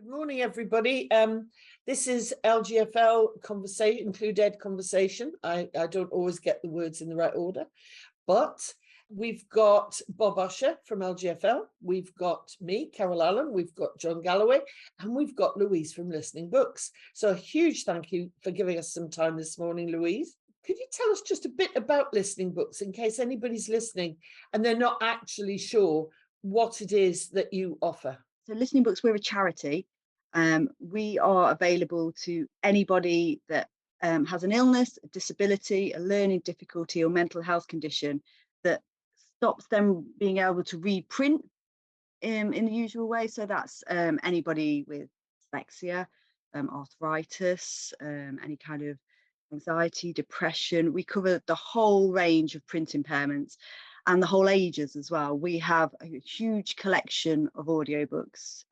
Good morning, everybody. This is LGfL conversation, Include Ed conversation. I don't always get the words in the right order, but we've got Bob Usher from LGfL. We've got me, Carol Allen. We've got John Galloway, and we've got Louise from Listening Books. So a huge thank you for giving us some time this morning, Louise. Could you tell us just a bit about Listening Books in case anybody's listening and they're not actually sure what it is that you offer? So Listening Books, we're a charity. We are available to anybody that has an illness, a disability, a learning difficulty or mental health condition that stops them being able to read print in the usual way. So that's anybody with dyslexia, arthritis, any kind of anxiety, depression. We cover the whole range of print impairments and the whole ages as well. We have a huge collection of audiobooks.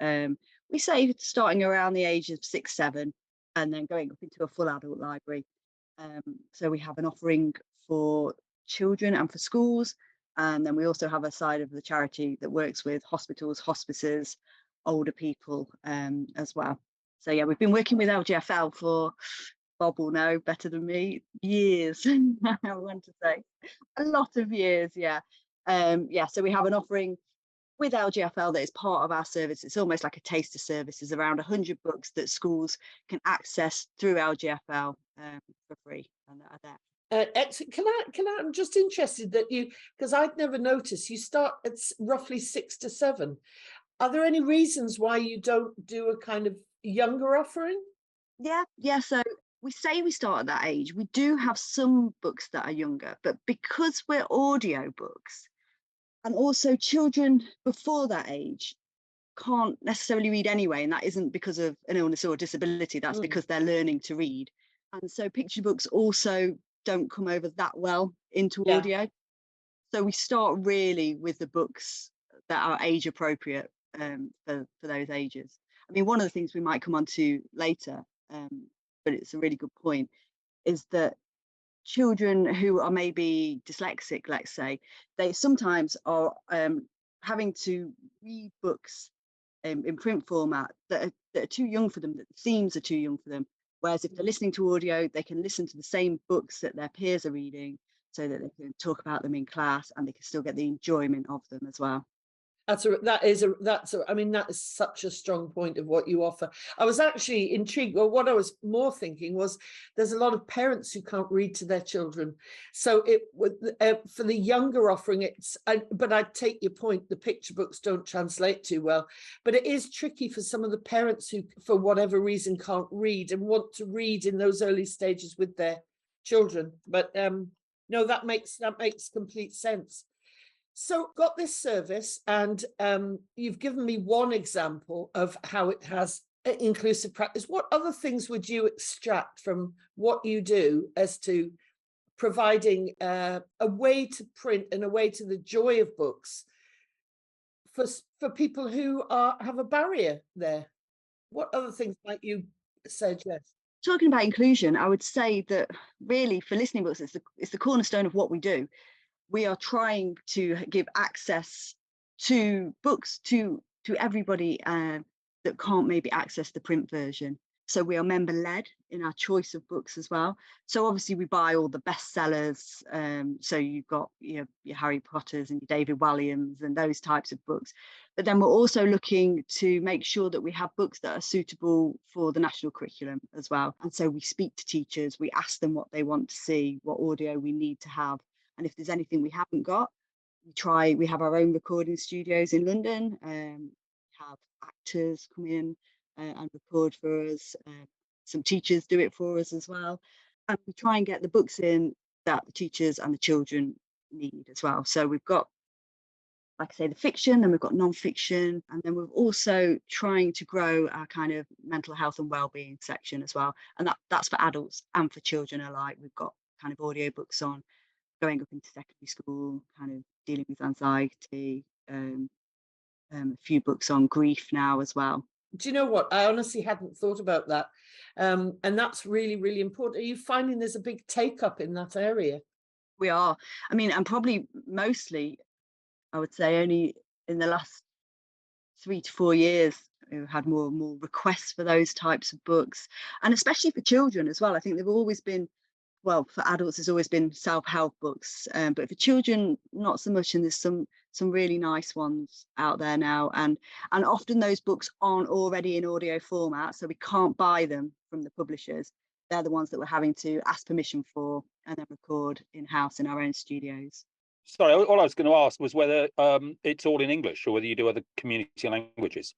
We say starting around the age of 6, 7, and then going up into a full adult library. So we have an offering for children and for schools. And then we also have a side of the charity that works with hospitals, hospices, older people as well. So yeah, we've been working with LGfL for, Bob will know better than me, years. I want to say a lot of years. Yeah. So we have an offering with LGfL that is part of our service. It's almost like a taster service. There's around 100 books that schools can access through LGfL for free, and that are there. I'm just interested that you, because I'd never noticed, you start at roughly 6 to 7. Are there any reasons why you don't do a kind of younger offering? Yeah. So we say we start at that age. We do have some books that are younger, but because we're audio books, and also children before that age can't necessarily read anyway, and that isn't because of an illness or a disability, that's because they're learning to read. And so picture books also don't come over that well into audio. So we start really with the books that are age appropriate for those ages. I mean, one of the things we might come on to later, but it's a really good point, is that children who are maybe dyslexic, let's say, they sometimes are having to read books in print format that are too young for them, that the themes are too young for them. Whereas if they're listening to audio, they can listen to the same books that their peers are reading so that they can talk about them in class and they can still get the enjoyment of them as well. That is such a strong point of what you offer. I was actually intrigued. Well, what I was more thinking was there's a lot of parents who can't read to their children. So it for the younger offering, but I take your point, the picture books don't translate too well, but it is tricky for some of the parents who, for whatever reason, can't read and want to read in those early stages with their children. But no, that makes complete sense. So got this service, and you've given me one example of how it has inclusive practice. What other things would you extract from what you do as to providing a way to print and a way to the joy of books for people who have a barrier there? What other things might you suggest? Talking about inclusion, I would say that really for Listening Books, it's the cornerstone of what we do. We are trying to give access to books to everybody that can't maybe access the print version. So we are member led in our choice of books as well. So obviously we buy all the bestsellers. So you've got your Harry Potters and your David Walliams and those types of books. But then we're also looking to make sure that we have books that are suitable for the national curriculum as well. And so we speak to teachers, we ask them what they want to see, what audio we need to have. And if there's anything we haven't got, we have our own recording studios in London, have actors come in and record for us. Some teachers do it for us as well. And we try and get the books in that the teachers and the children need as well. So we've got, like I say, the fiction, then we've got non-fiction, and then we're also trying to grow our kind of mental health and wellbeing section as well. And that's for adults and for children alike. We've got kind of audiobooks on going up into secondary school, kind of dealing with anxiety, a few books on grief now as well. Do you know what? I honestly hadn't thought about that. And that's really, really important. Are you finding there's a big take up in that area? We are. I mean, and probably mostly, I would say only in the last 3 to 4 years, had more and more requests for those types of books, and especially for children as well. I think they've always been, well, for adults there's always been self-help books, but for children not so much, and there's some really nice ones out there now, and often those books aren't already in audio format, so we can't buy them from the publishers. They're the ones that we're having to ask permission for and then record in-house in our own studios. Sorry, all I was going to ask was whether it's all in English or whether you do other community languages.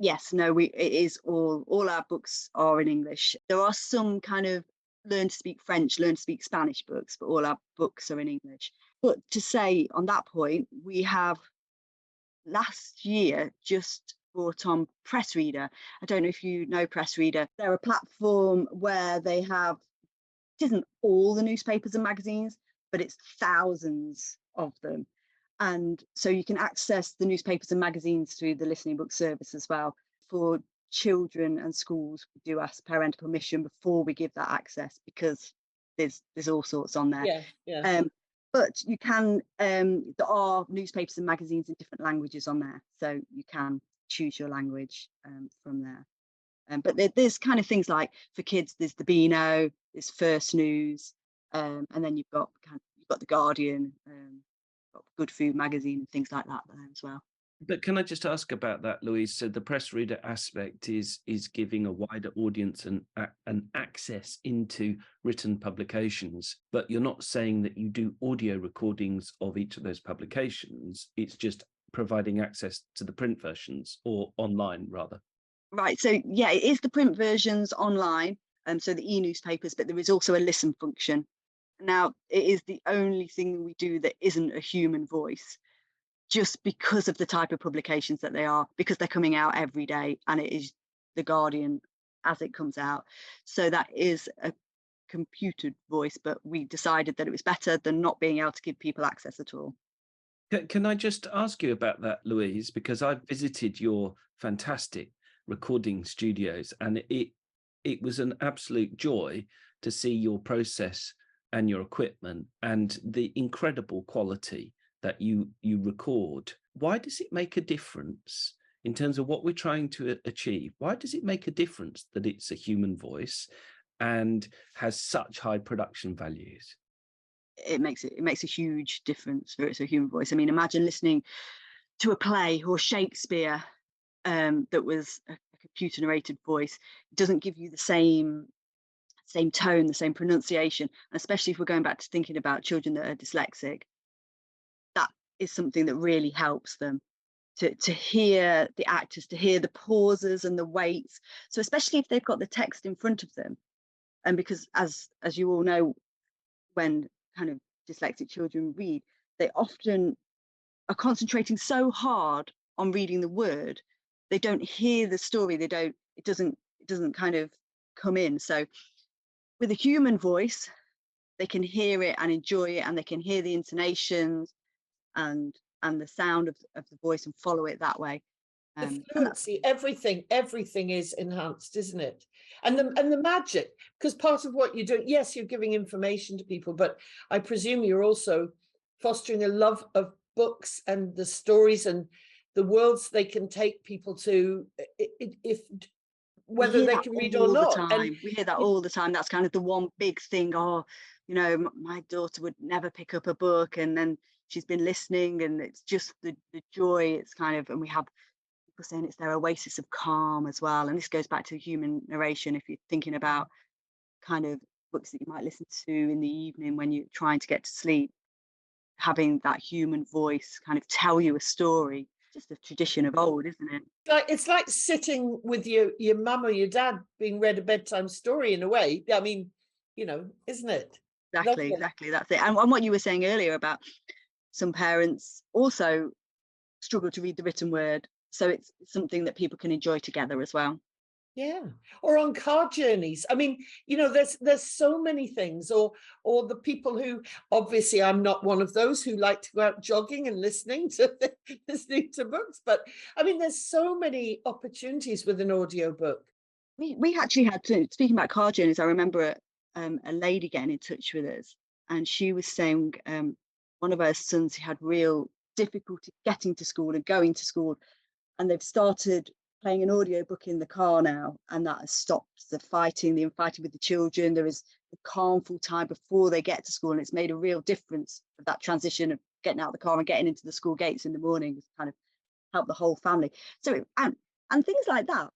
Yes, no, it is all our books are in English. There are some kind of learn to speak French, learn to speak Spanish books, but all our books are in English. But to say on that point, we have last year just brought on Press Reader. I don't know if you know Press Reader. They're a platform where they have, it isn't all the newspapers and magazines, but it's thousands of them. And so you can access the newspapers and magazines through the Listening Book service as well. For children and schools, we do ask parental permission before we give that access, because there's all sorts on there. Yeah. But you can, there are newspapers and magazines in different languages on there, so you can choose your language from there. But there's kind of things like, for kids, there's the Beano, there's First News, and then you've got the Guardian, got Good Food magazine and things like that there as well. But can I just ask about that, Louise? So the press reader aspect is giving a wider audience an access into written publications, but you're not saying that you do audio recordings of each of those publications. It's just providing access to the print versions, or online rather. Right, so yeah, it is the print versions online, so the e-newspapers, but there is also a listen function. Now, it is the only thing we do that isn't a human voice, just because of the type of publications that they are, because they're coming out every day, and it is the Guardian as it comes out. So that is a computed voice, but we decided that it was better than not being able to give people access at all. Can I just ask you about that, Louise? Because I've visited your fantastic recording studios, and it was an absolute joy to see your process and your equipment and the incredible quality that you record. Why does it make a difference in terms of what we're trying to achieve? Why does it make a difference that it's a human voice and has such high production values? It makes a huge difference for it's a human voice. I mean, imagine listening to a play or Shakespeare that was a computer narrated voice. It doesn't give you the same tone, the same pronunciation, and especially if we're going back to thinking about children that are dyslexic, that is something that really helps them to hear the actors, to hear the pauses and the waits. So especially if they've got the text in front of them, and because as you all know, when kind of dyslexic children read, they often are concentrating so hard on reading the word, they don't hear the story. It doesn't kind of come in. So with a human voice, they can hear it and enjoy it, and they can hear the intonations and the sound of the voice and follow it that way. The fluency, everything is enhanced, isn't it? And the magic, because part of what you're doing, yes, you're giving information to people, but I presume you're also fostering a love of books and the stories and the worlds they can take people to, if whether they can read or not. And we hear that all the time. That's kind of the one big thing. Oh, you know, my daughter would never pick up a book, and then she's been listening, and it's just the joy. It's kind of, and we have people saying it's their oasis of calm as well. And this goes back to human narration. If you're thinking about kind of books that you might listen to in the evening when you're trying to get to sleep, having that human voice kind of tell you a story, just a tradition of old, isn't it? It's like sitting with your mum or your dad being read a bedtime story in a way. I mean, you know, isn't it? Exactly, that's it. And what you were saying earlier about some parents also struggle to read the written word, so it's something that people can enjoy together as well. Yeah, or on car journeys. I mean, you know, there's so many things, or the people who, obviously I'm not one of those who like to go out jogging and listening to books, but I mean, there's so many opportunities with an audiobook. We actually had to, speaking about car journeys, I remember a lady getting in touch with us, and she was saying one of her sons had real difficulty getting to school and going to school, and they've started playing an audiobook in the car now, and that has stopped the infighting with the children. There is the calmful time before they get to school, and it's made a real difference of that transition of getting out of the car and getting into the school gates in the morning. It's kind of helped the whole family. So and things like that.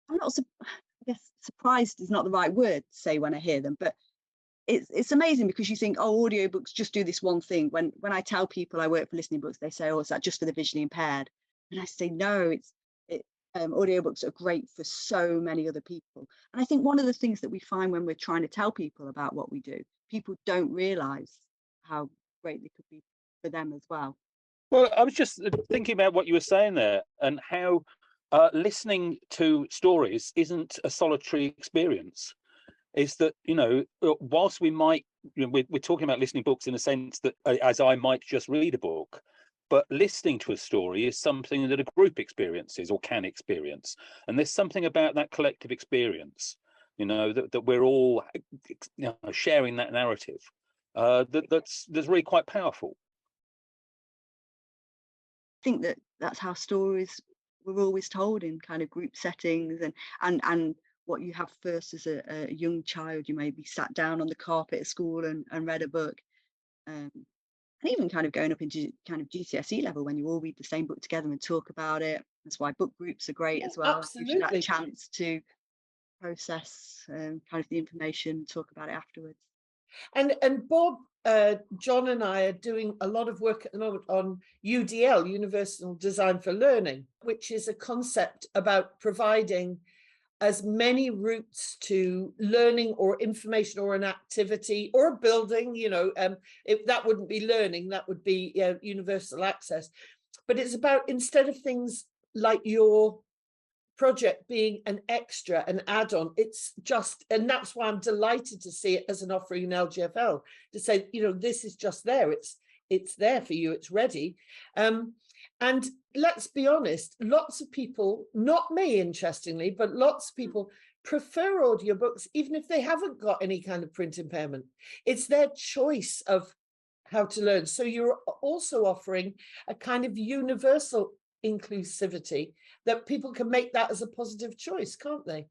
I'm not, I guess surprised is not the right word to say when I hear them, but it's amazing, because you think, oh, audiobooks just do this one thing. When I tell people I work for Listening Books, they say, oh, is that just for the visually impaired? And I say, no, audiobooks are great for so many other people. And I think one of the things that we find when we're trying to tell people about what we do, people don't realize how great they could be for them as well. Well, I was just thinking about what you were saying there, and how listening to stories isn't a solitary experience. Is that, whilst we might, we're talking about listening books in a sense that as I might just read a book, but listening to a story is something that a group experiences or can experience. And there's something about that collective experience, that we're all sharing that narrative that's really quite powerful. I think that's how stories were always told, in kind of group settings, and what you have first as a young child, you may be sat down on the carpet at school and read a book, and even kind of going up into kind of GCSE level, when you all read the same book together and talk about it. That's why book groups are great as well. Absolutely. Gives you that chance to process kind of the information, talk about it afterwards. And Bob, John and I are doing a lot of work at the moment on UDL, Universal Design for Learning, which is a concept about providing as many routes to learning or information or an activity or a building, if that wouldn't be learning, that would be universal access. But it's about, instead of things like your project being an extra, an add-on, it's just, and that's why I'm delighted to see it as an offering in LGfL, to say, this is just there, it's there for you, it's ready. And let's be honest, lots of people, not me interestingly, but lots of people prefer audiobooks, even if they haven't got any kind of print impairment. It's their choice of how to learn. So you're also offering a kind of universal inclusivity, that people can make that as a positive choice, can't they?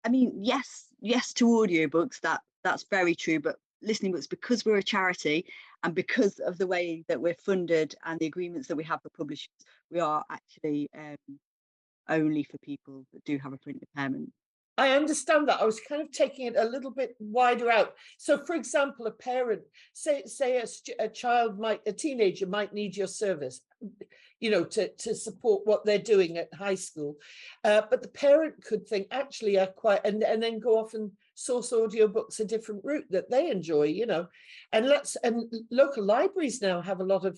I mean, yes to audiobooks, that's very true, but Listening Books, because we're a charity and because of the way that we're funded and the agreements that we have with publishers, we are actually only for people that do have a print impairment. I understand that. I was kind of taking it a little bit wider out. So, for example, a parent, say a teenager might need your service, to support what they're doing at high school. But the parent could think, actually, and then go off and source audiobooks a different route that they enjoy, and local libraries now have a lot of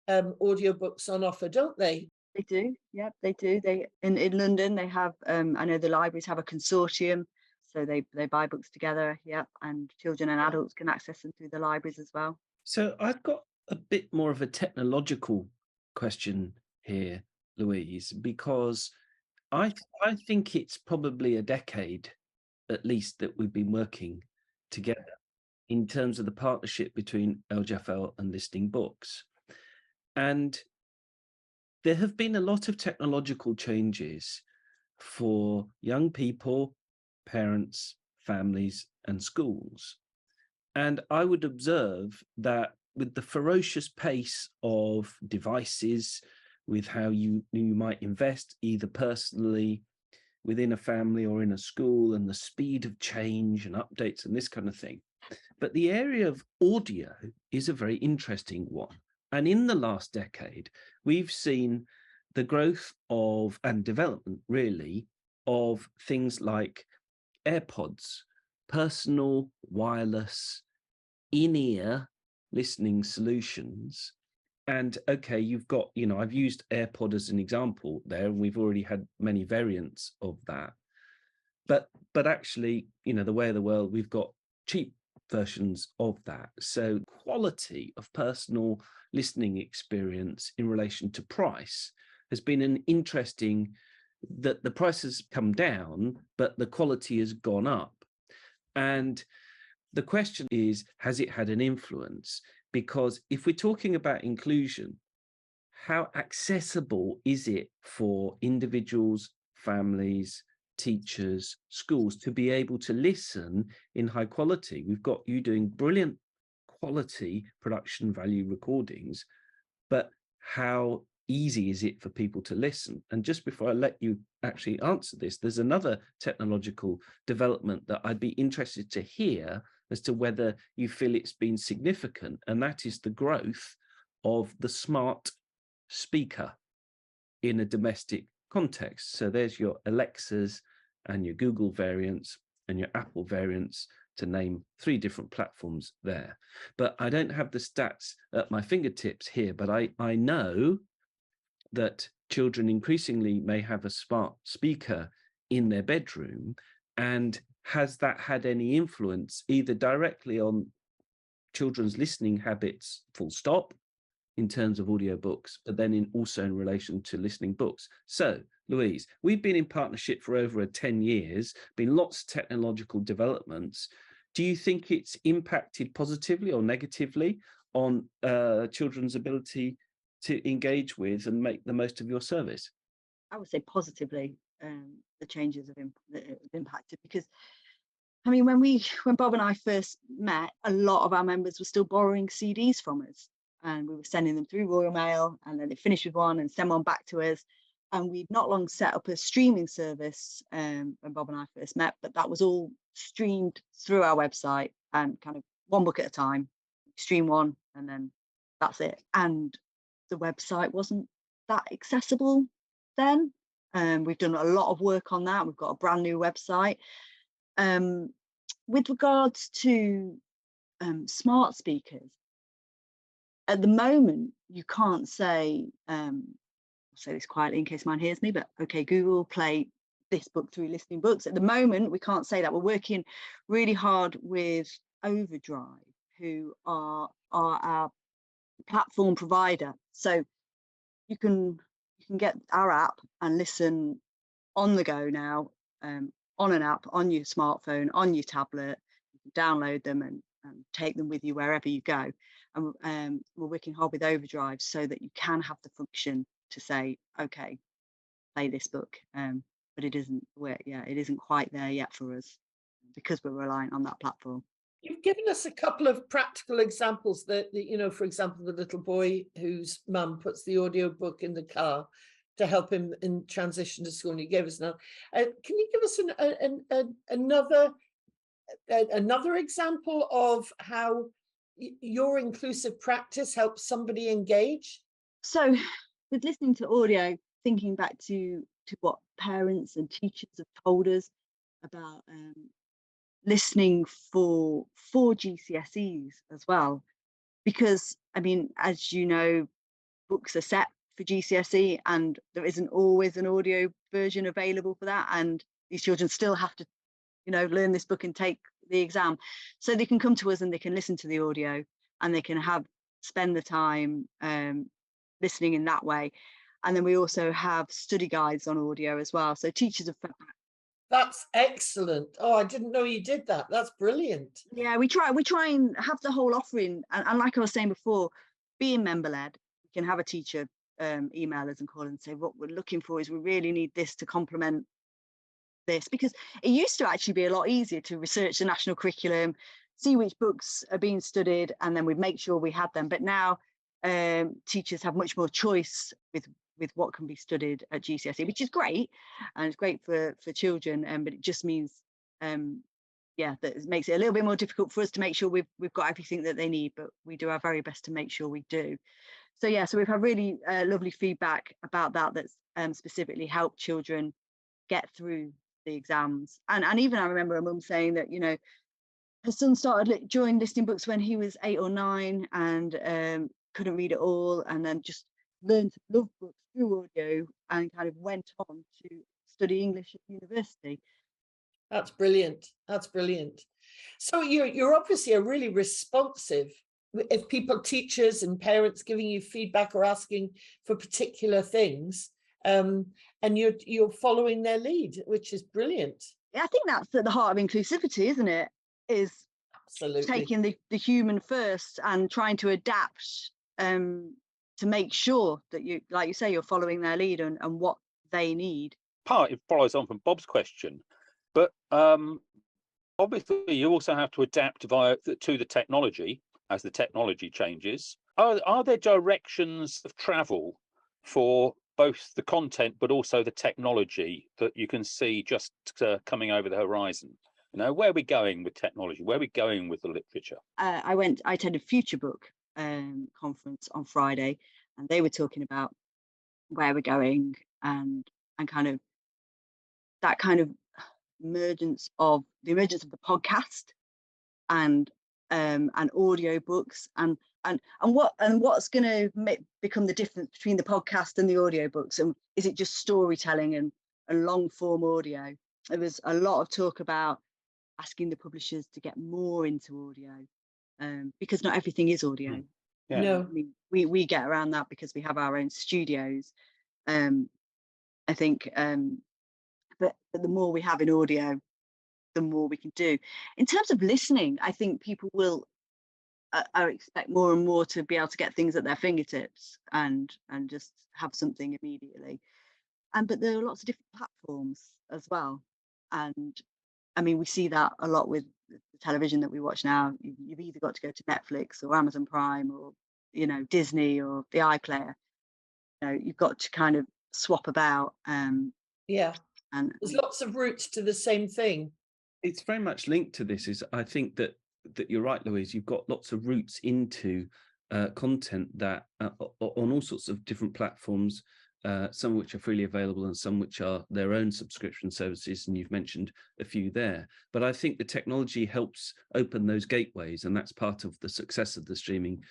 audiobooks on offer, don't they? They do, yeah, they do. They in London, they have I know the libraries have a consortium, so they buy books together, yeah, and children and adults can access them through the libraries as well. So I've got a bit more of a technological question here, Louise, because I think it's probably a decade at least that we've been working together in terms of the partnership between LGfL and Listening Books. And there have been a lot of technological changes for young people, parents, families, and schools. And I would observe that with the ferocious pace of devices, with how you might invest either personally within a family or in a school, and the speed of change and updates and this kind of thing. But the area of audio is a very interesting one. And in the last decade, we've seen the growth of and development really of things like AirPods, personal wireless in-ear listening solutions. And okay, you've got, I've used AirPod as an example there, and we've already had many variants of that. But actually, the way of the world, we've got cheap versions of that. So quality of personal listening experience in relation to price has been an interesting, that the price has come down, but the quality has gone up. And the question is, has it had an influence? Because if we're talking about inclusion, how accessible is it for individuals families, teachers, schools to be able to listen in high quality. We've got you doing brilliant quality production value recordings, but how easy is it for people to listen? And just before I let you actually answer this, there's another technological development that I'd be interested to hear as to whether you feel it's been significant, and that is the growth of the smart speaker in a domestic context. So there's your Alexas and your Google variants and your Apple variants, to name 3 different platforms there. But I don't have the stats at my fingertips here, but I know that children increasingly may have a smart speaker in their bedroom. And has that had any influence either directly on children's listening habits, full stop, in terms of audiobooks, but then also in relation to listening books? So, Louise, we've been in partnership for over 10 years, been lots of technological developments. Do you think it's impacted positively or negatively on children's ability to engage with and make the most of your service? I would say positively, the changes have impacted, because I mean, when Bob and I first met, a lot of our members were still borrowing CDs from us, and we were sending them through Royal Mail, and then they finished with one and send one back to us. And we'd not long set up a streaming service when Bob and I first met, but that was all streamed through our website, and kind of one book at a time, stream one, and then that's it. And the website wasn't that accessible then. We've done a lot of work on that. We've got a brand new website. With regards to smart speakers, at the moment, you can't say, I'll say this quietly in case mine hears me, but okay, Google, play this book through listening books. At the moment, we can't say that. We're working really hard with Overdrive, who are our platform provider. So you can get our app and listen on the go now, on an app, on your smartphone, on your tablet. You can download them and take them with you wherever you go. And we're working hard with Overdrive so that you can have the function to say, okay, play this book. But it isn't quite there yet for us, because we're relying on that platform. You've given us a couple of practical examples that, you know, for example, the little boy whose mum puts the audiobook in the car to help him in transition to school, and you gave us now. Can you give us another example of how your inclusive practice helps somebody engage? So with listening to audio, thinking back to what parents and teachers have told us about listening for GCSEs as well, because I mean, as you know, books are set for GCSE and there isn't always an audio version available for that, and these children still have to, you know, learn this book and take the exam. So they can come to us and they can listen to the audio, and they can spend the time listening in that way. And then we also have study guides on audio as well, so teachers have felt that. That's excellent. Oh, I didn't know you did that. That's brilliant. Yeah, we try and have the whole offering, and like I was saying before, being member led, we can have a teacher email us and call and say, what we're looking for is we really need this to complement this, because it used to actually be a lot easier to research the national curriculum, see which books are being studied, and then we'd make sure we had them. But now teachers have much more choice with what can be studied at GCSE, which is great, and it's great for children, but it just means that it makes it a little bit more difficult for us to make sure we've got everything that they need, but we do our very best to make sure we do. So we've had really lovely feedback about that's specifically helped children get through the exams. And even I remember a mum saying that, you know, her son started joining listening books when he was 8 or 9 and couldn't read it all, and then just learned to love books through audio and kind of went on to study English at university. That's brilliant. That's brilliant. So you're obviously a really responsive, if people, teachers and parents giving you feedback or asking for particular things, and you're following their lead, which is brilliant. Yeah, I think that's at the heart of inclusivity, isn't it? Is absolutely taking the human first and trying to adapt to make sure that you, like you say, you're following their lead and what they need. part it follows on from Bob's question, but obviously you also have to adapt to the technology as the technology changes. Are there directions of travel for both the content but also the technology that you can see just coming over the horizon? You know, where are we going with technology? Where are we going with the literature? I attended Future Book conference on Friday, and they were talking about where we're going and kind of that kind of emergence of the podcast and audiobooks and what's going to become the difference between the podcast and the audiobooks, and is it just storytelling and long form audio? There was a lot of talk about asking the publishers to get more into audio, because not everything is audio. Yeah. No. I mean, we get around that because we have our own studios. I think, but the more we have in audio, the more we can do. In terms of listening, I think people will expect more and more to be able to get things at their fingertips and just have something immediately. But there are lots of different platforms as well. And I mean, we see that a lot with the television that we watch now. You've either got to go to Netflix or Amazon Prime or, you know, Disney or the iPlayer. You know, you've got to kind of swap about. Yeah. And There's lots of routes to the same thing. It's very much linked to this. Is I think that you're right, Louise. You've got lots of routes into content that on all sorts of different platforms, some which are freely available and some which are their own subscription services, and you've mentioned a few there. But I think the technology helps open those gateways, and that's part of the success of the streaming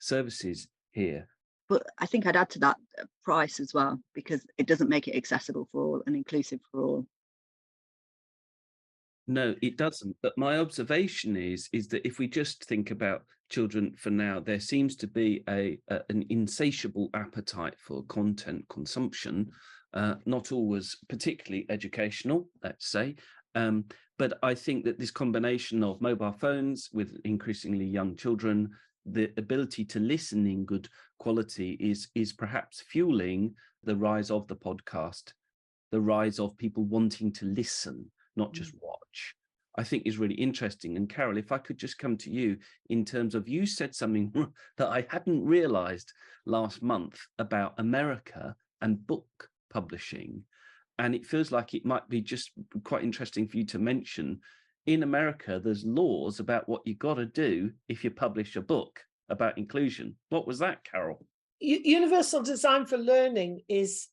services here. But I think I'd add to that price as well, because it doesn't make it accessible for all and inclusive for all. No, it doesn't. But my observation is that if we just think about children for now, there seems to be an insatiable appetite for content consumption, not always particularly educational, let's say. But I think that this combination of mobile phones with increasingly young children, the ability to listen in good quality is perhaps fueling the rise of the podcast, the rise of people wanting to listen, not just watch, I think is really interesting. And Carol, if I could just come to you in terms of, you said something that I hadn't realized last month about America and book publishing. And it feels like it might be just quite interesting for you to mention. In America, there's laws about what you've got to do if you publish a book about inclusion. What was that, Carol? Universal design for learning is,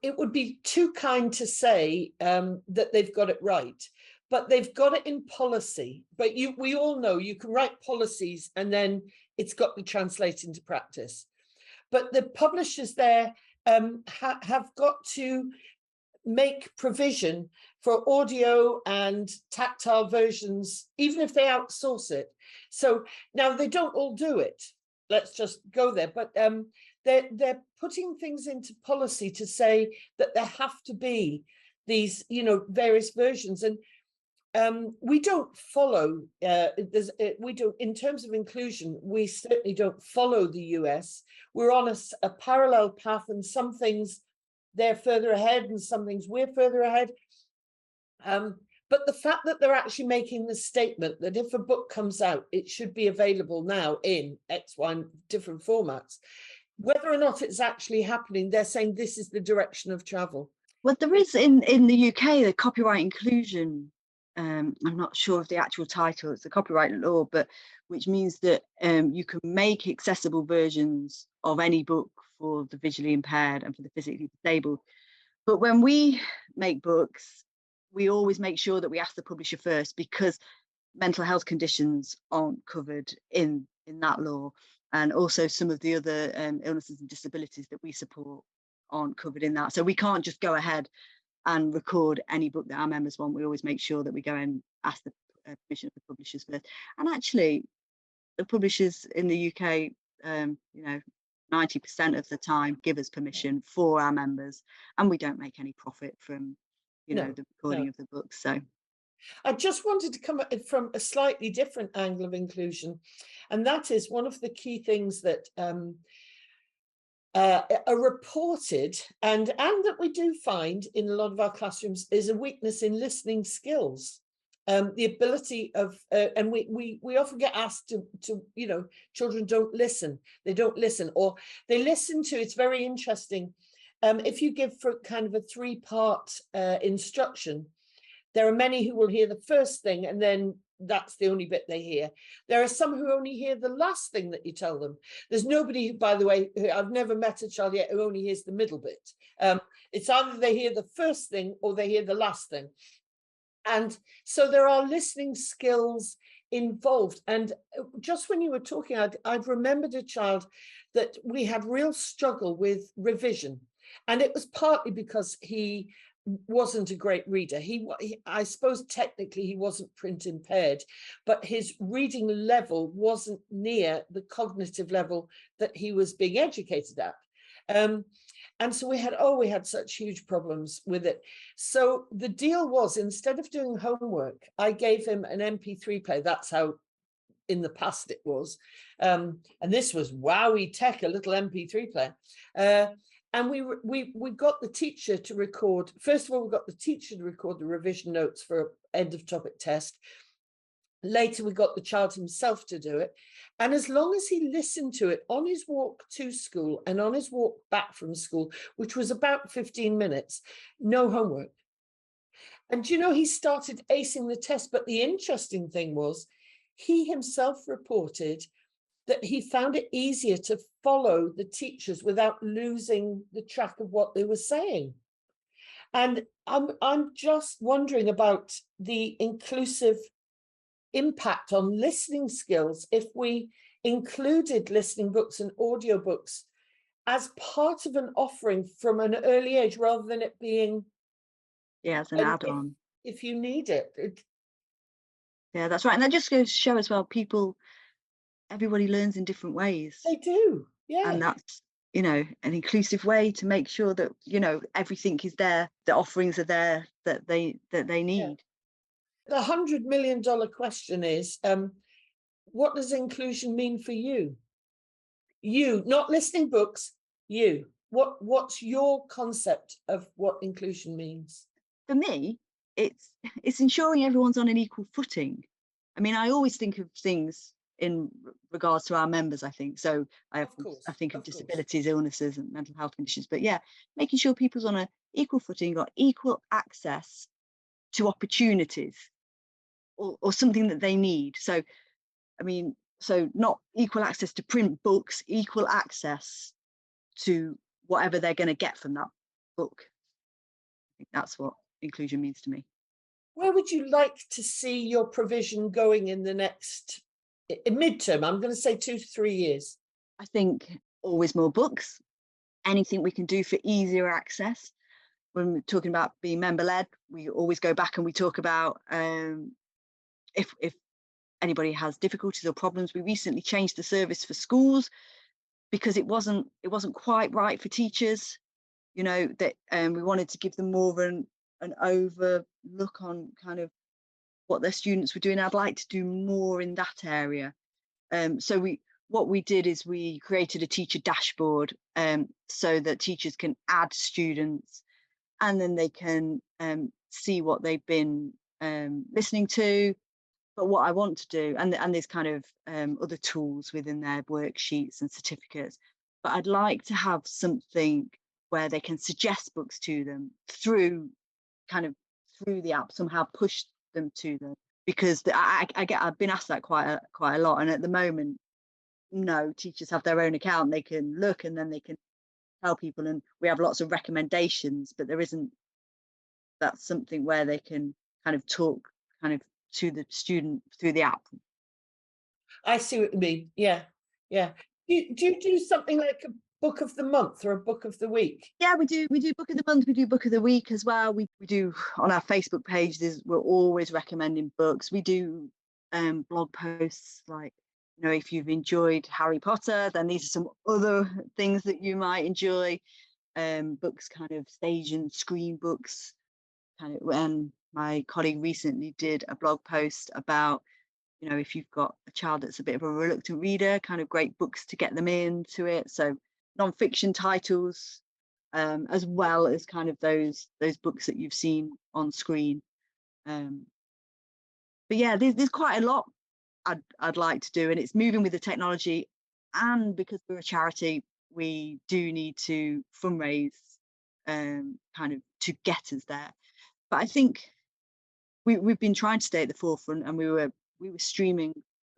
it would be too kind to say that they've got it right, but they've got it in policy. But we all know you can write policies and then it's got to be translated into practice. But the publishers there have got to make provision for audio and tactile versions, even if they outsource it. So now they don't all do it. Let's just go there. But they're putting things into policy to say that there have to be these, various versions. And we don't follow, we don't, in terms of inclusion, we certainly don't follow the US. We're on a parallel path, and some things they're further ahead and some things we're further ahead. But the fact that they're actually making the statement that if a book comes out, it should be available now in X, Y, different formats, whether or not it's actually happening, they're saying this is the direction of travel. Well, there is in the UK, the copyright inclusion, I'm not sure of the actual title, it's a copyright law, but which means that you can make accessible versions of any book for the visually impaired and for the physically disabled. But when we make books, we always make sure that we ask the publisher first, because mental health conditions aren't covered in that law. And also some of the other illnesses and disabilities that we support aren't covered in that. So we can't just go ahead and record any book that our members want. We always make sure that we go and ask the permission of the publishers first. And actually, the publishers in the UK, 90% of the time give us permission for our members, and we don't make any profit from, the recording of the book. So I just wanted to come from a slightly different angle of inclusion, and that is one of the key things that are reported, and that we do find in a lot of our classrooms, is a weakness in listening skills. The ability of, and we often get asked to, you know, children don't listen, they don't listen, or they listen to, it's very interesting. If you give for kind of a 3-part instruction, there are many who will hear the first thing and then that's the only bit they hear. There are some who only hear the last thing that you tell them. There's nobody, by the way, I've never met a child yet who only hears the middle bit. It's either they hear the first thing or they hear the last thing. And so there are listening skills involved. And just when you were talking, I'd remembered a child that we had real struggle with revision. And it was partly because he wasn't a great reader. I suppose technically he wasn't print impaired, but his reading level wasn't near the cognitive level that he was being educated at. And so we had such huge problems with it. So the deal was, instead of doing homework, I gave him an MP3 player. That's how in the past it was. And this was wowie tech, a little MP3 player. And we got the teacher to record, first of all, we got the teacher to record the revision notes for end of topic test. Later, we got the child himself to do it. And as long as he listened to it on his walk to school and on his walk back from school, which was about 15 minutes, no homework. And, you know, he started acing the test. But the interesting thing was, he himself reported that he found it easier to follow the teachers without losing the track of what they were saying. And I'm just wondering about the inclusive impact on listening skills if we included listening books and audiobooks as part of an offering from an early age, rather than it being as an add-on. If you need it. Yeah, that's right. And that just goes to show as well, everybody learns in different ways. They do, yeah. And that's, you know, an inclusive way to make sure that, you know, everything is there, the offerings are there that they need. Yeah. The $100 million question is, what does inclusion mean for you? You, not listening books, you. What's your concept of what inclusion means? For me, it's ensuring everyone's on an equal footing. I mean, I always think of things in regards to our members, I think. So I think of disabilities, illnesses and mental health conditions. But yeah, making sure people's on an equal footing, got equal access to opportunities or something that they need. So, I mean, so not equal access to print books, equal access to whatever they're going to get from that book. I think that's what inclusion means to me. Where would you like to see your provision going in the next midterm? I'm going to say 2 to 3 years. I think always more books, anything we can do for easier access. When we're talking about being member-led, we always go back and we talk about if anybody has difficulties or problems. We recently changed the service for schools because it wasn't quite right for teachers, you know, that we wanted to give them more of an overlook on kind of what their students were doing. I'd like to do more in that area. So what we did is we created a teacher dashboard so that teachers can add students and then they can see what they've been listening to. But what I want to do, and there's kind of other tools within their worksheets and certificates, but I'd like to have something where they can suggest books to them through the app, somehow push them to them, because I've been asked that quite a lot, and at the moment, no, teachers have their own account, they can look and then they can tell people, and we have lots of recommendations, but there isn't that something where they can kind of talk kind of to the student through the app. I see what you mean. Yeah. Do you do something like a book of the month or a book of the week? Yeah, we do book of the month, we do book of the week as well. We do on our Facebook page, we're always recommending books. We do blog posts like, you know, if you've enjoyed Harry Potter, then these are some other things that you might enjoy. Books, kind of stage and screen books, kind of. When my colleague recently did a blog post about, you know, if you've got a child that's a bit of a reluctant reader, kind of great books to get them into it. So non-fiction titles, as well as kind of those books that you've seen on screen. But yeah, there's quite a lot I'd like to do, and it's moving with the technology. And because we're a charity, we do need to fundraise kind of to get us there. But I think we've been trying to stay at the forefront, and we were streaming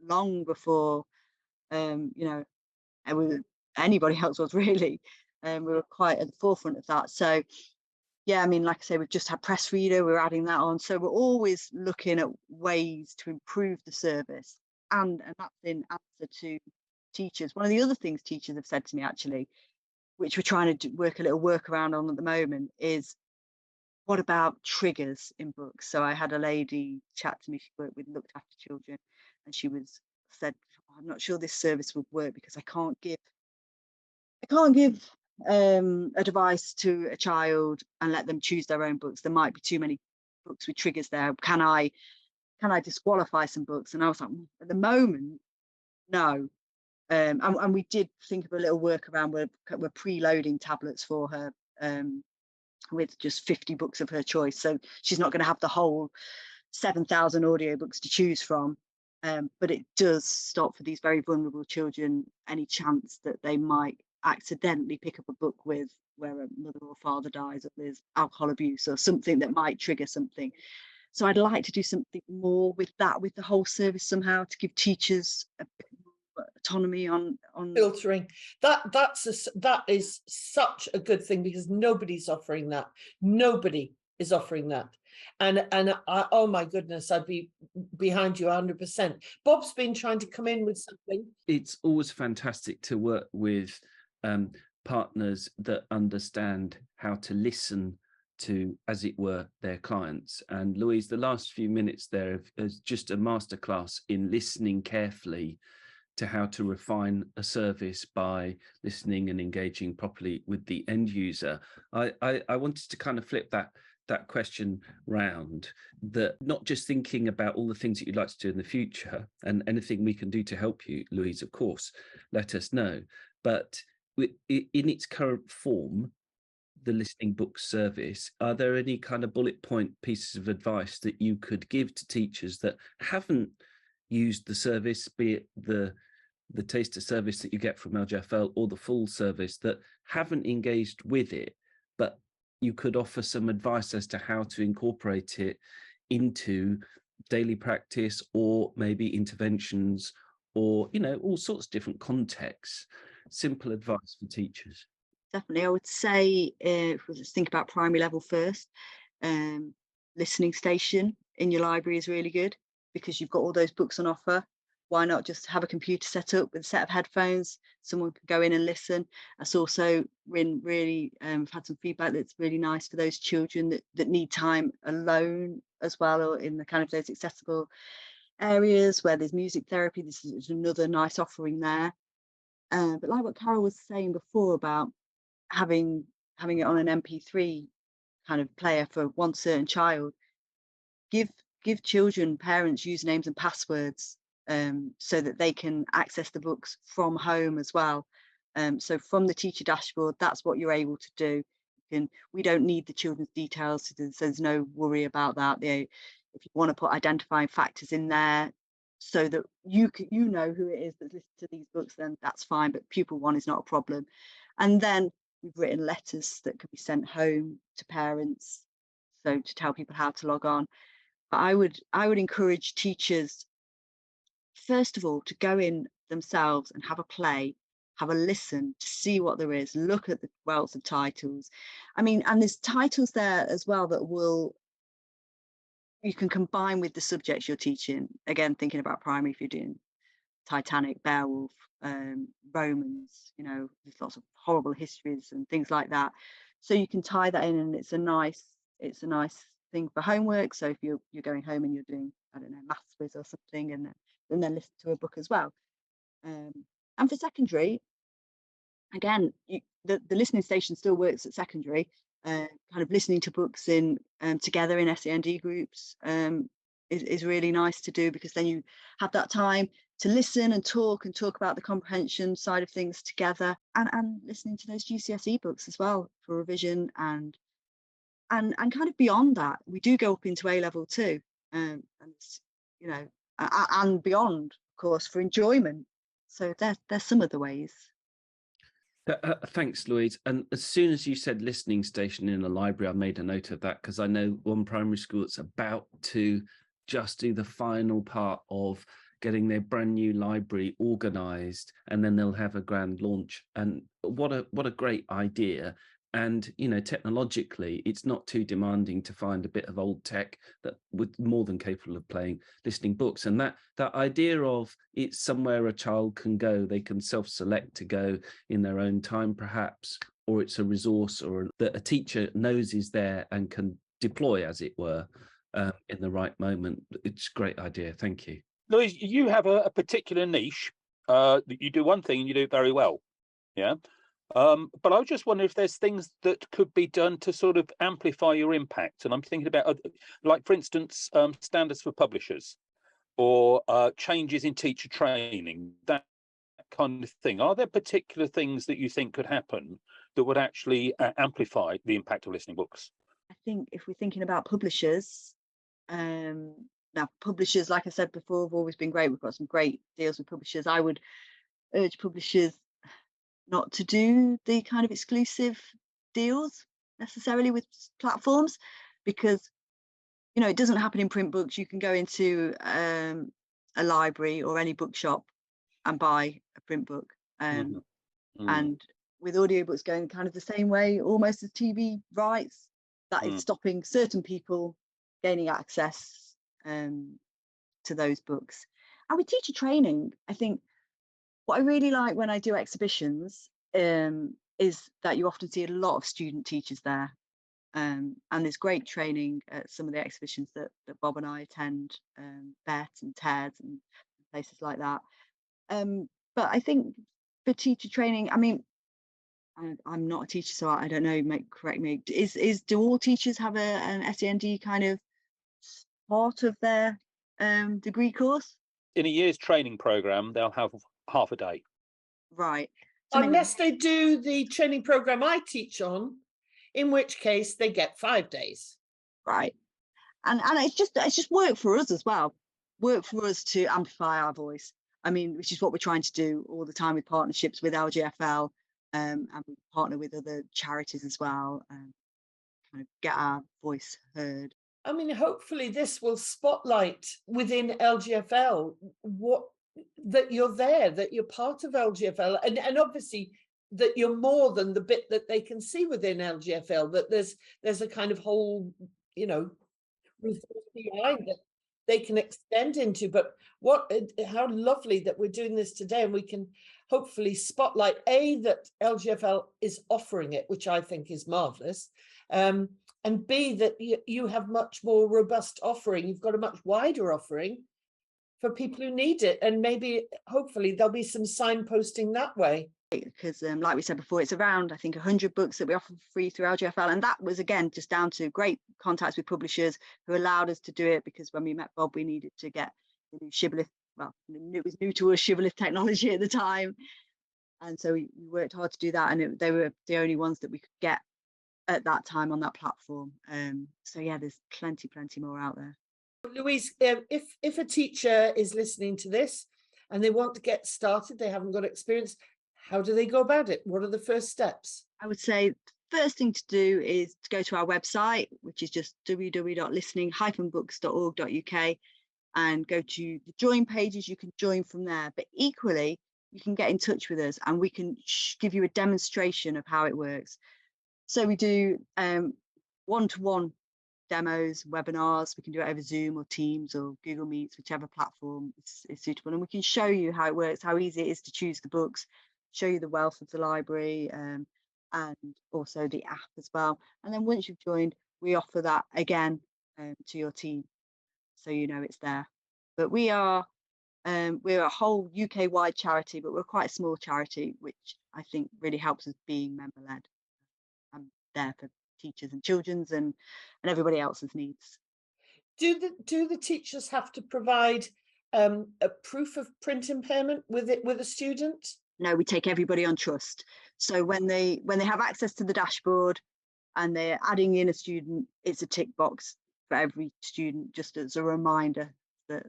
long before you know anybody else was really. We were quite at the forefront of that. So yeah, I mean, like I say, we've just had Press Reader, we're adding that on. So we're always looking at ways to improve the service, and that's in answer to teachers. One of the other things teachers have said to me, actually, which we're trying to work a little workaround on at the moment, is what about triggers in books? So I had a lady chat to me, she worked with looked after children, and she said, I'm not sure this service would work because I can't give advice to a child and let them choose their own books. There might be too many books with triggers there. Can I disqualify some books? And I was like, at the moment, no. And we did think of a little workaround. We're preloading tablets for her with just 50 books of her choice. So she's not going to have the whole 7,000 audiobooks to choose from. But it does stop for these very vulnerable children any chance that they might accidentally pick up a book where a mother or father dies, or there's alcohol abuse or something that might trigger something. So I'd like to do something more with that, with the whole service somehow, to give teachers a bit more autonomy on filtering. That is such a good thing, because nobody's offering that. Nobody is offering that. And I, oh my goodness, I'd be behind you 100%. Bob's been trying to come in with something. It's always fantastic to work with partners that understand how to listen to, as it were, their clients. And Louise, the last few minutes there is just a masterclass in listening carefully to how to refine a service by listening and engaging properly with the end user. I wanted to kind of flip that question round, that not just thinking about all the things that you'd like to do in the future, and anything we can do to help you, Louise, of course, let us know. But in its current form, the listening book service, are there any kind of bullet point pieces of advice that you could give to teachers that haven't used the service, be it the taster service that you get from LGfL or the full service, that haven't engaged with it, but you could offer some advice as to how to incorporate it into daily practice, or maybe interventions, or all sorts of different contexts? Simple advice for teachers. Definitely, I would say, if we just think about primary level first, listening station in your library is really good, because you've got all those books on offer. Why not just have a computer set up with a set of headphones? Someone can go in and listen. That's also really I've had some feedback that's really nice for those children that need time alone as well, or in the kind of those accessible areas where there's music therapy. This is another nice offering there. But like what Carol was saying before about having it on an MP3 kind of player for one certain child, give children parents usernames and passwords, so that they can access the books from home as well. So from the teacher dashboard, that's what you're able to do. We don't need the children's details, so there's no worry about that. If you want to put identifying factors in there so that you know who it is that's listened to these books, then that's fine, but pupil one is not a problem. And then we've written letters that can be sent home to parents, so to tell people how to log on. But I would encourage teachers, first of all, to go in themselves and have a play, have a listen to see what there is, look at the wealth of titles. I mean, and there's titles there as well that you can combine with the subjects you're teaching. Again, thinking about primary, if you're doing Titanic, Beowulf, Romans, there's lots of horrible histories and things like that. So you can tie that in, and it's a nice thing for homework. So if you're going home and you're doing, I don't know, maths quiz or something, and then listen to a book as well. And for secondary, again, the listening station still works at secondary, kind of listening to books in together in SEND groups. is really nice to do, because then you have that time to listen and talk about the comprehension side of things together, and listening to those GCSE books as well for revision, and kind of beyond that, we do go up into A level too, and you know, and beyond, of course, for enjoyment. So there's some of the ways. Thanks, Louise. And as soon as you said listening station in a library, I made a note of that, because I know one primary school that's about to just do the final part of getting their brand new library organised, and then they'll have a grand launch. And what a great idea. And, you know, technologically, it's not too demanding to find a bit of old tech that would more than capable of listening books. And that idea of it's somewhere a child can go, they can self-select to go in their own time, perhaps, or it's a resource or that a teacher knows is there and can deploy, as it were, in the right moment. It's a great idea. Thank you. Louise, you have a particular niche that you do one thing and you do it very well. Yeah. But I was just wondering if there's things that could be done to sort of amplify your impact. And I'm thinking about, like, for instance, standards for publishers, or changes in teacher training, that kind of thing. Are there particular things that you think could happen that would actually amplify the impact of listening books? I think if we're thinking about publishers, now publishers, like I said before, have always been great. We've got some great deals with publishers. I would urge publishers not to do the kind of exclusive deals necessarily with platforms, because, you know, it doesn't happen in print books. You can go into a library or any bookshop and buy a print book, and with audiobooks going kind of the same way almost as TV rights, that is stopping certain people gaining access to those books. And with teacher training, I think what I really like when I do exhibitions is that you often see a lot of student teachers there, and there's great training at some of the exhibitions that Bob and I attend, BET and TED and places like that. But I think for teacher training, I mean, I'm not a teacher, so I don't know. Correct me. Do all teachers have an SEND kind of part of their degree course? In a year's training program, they'll have half a day. Right. So unless they do the training program I teach on, in which case they get 5 days. Right. And it's just work for us as well. Work for us to amplify our voice. I mean, which is what we're trying to do all the time with partnerships with LGfL, and we partner with other charities as well, and kind of get our voice heard. I mean, hopefully this will spotlight within LGfL what that you're there, that you're part of LGfL, and obviously that you're more than the bit that they can see within LGfL, that there's a kind of whole, you know, resource behind that they can extend into. But how lovely that we're doing this today, and we can hopefully spotlight that LGfL is offering it, which I think is marvelous, and B, that you have much more robust offering. You've got a much wider offering for people who need it, and maybe hopefully there'll be some signposting that way. Because like we said before, it's around, I think, 100 books that we offer for free through LGfL, and that was again just down to great contacts with publishers who allowed us to do it, because when we met Bob, we needed to get the new shibboleth. Well, it was new to us, shibboleth technology at the time, and so we worked hard to do that, and they were the only ones that we could get at that time on that platform. So yeah, there's plenty more out there. Louise, if a teacher is listening to this and they want to get started, they haven't got experience, how do they go about it? What are the first steps? I would say the first thing to do is to go to our website, which is just www.listening-books.org.uk, and go to the join pages. You can join from there, but equally you can get in touch with us and we can give you a demonstration of how it works. So we do one-to-one demos, webinars. We can do it over Zoom or Teams or Google Meets, whichever platform is suitable, and we can show you how it works, how easy it is to choose the books, show you the wealth of the library, and also the app as well. And then once you've joined, we offer that again to your team, so you know it's there. But we're a whole UK-wide charity, but we're quite a small charity, which I think really helps us being member-led. I'm there for teachers and children's and everybody else's needs. Do the teachers have to provide a proof of print impairment with a student? No, we take everybody on trust. So when they have access to the dashboard and they're adding in a student, it's a tick box for every student, just as a reminder that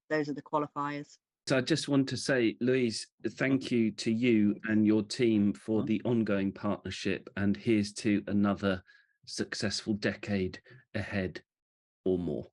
those are the qualifiers. So I just want to say, Louise, thank you to you and your team for the ongoing partnership, and here's to another successful decade ahead or more.